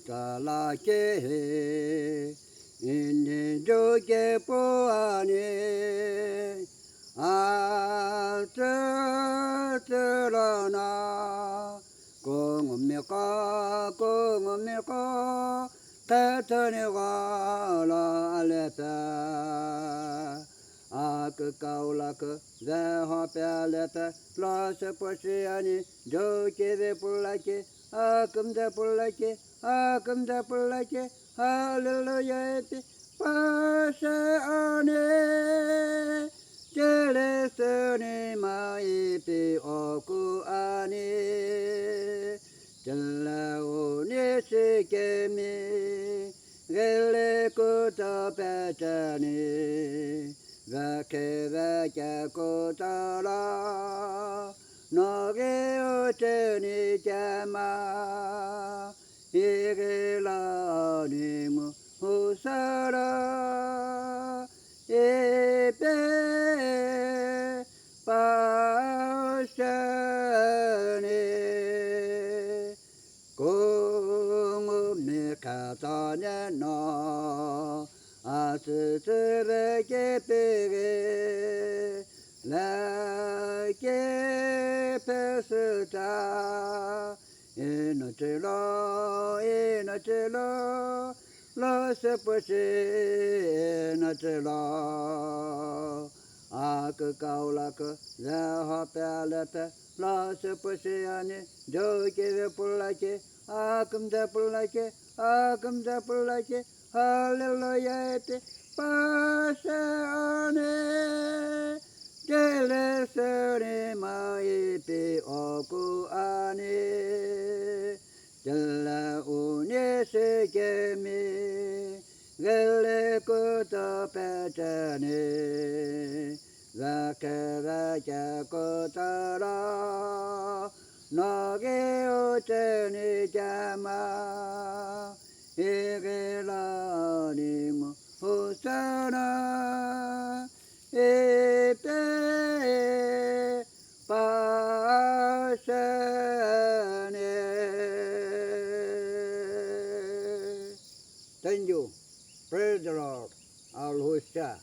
ta la ke in do ke po ane a te la na con me ka ta ta ne wa la le ta a que caula que de hopeleta la se posiani do que de pulake a cum de pulake a cum de pulake hallelujah pase ane tele sene mai pe oku ane tele one se que me gele ko ta petani Vake kotala Nage oteni jama Igela nimu husara Epe pasane Kungu mikatane no Asıtırke pege Lake pesita Inatila La sepase inatila Akı kaulakı Zeha pelete La sepase ane Doke ve pulake Akım de pulake Akım de pulake Hallelujah, pasane, dele sere mai pe oku ane, dele une se gemi, gele kuta petane, vake kotara, nage otene jama. Igelanim Hosana Epe Pasane. Thank you. Praise the Lord. Al Hosha.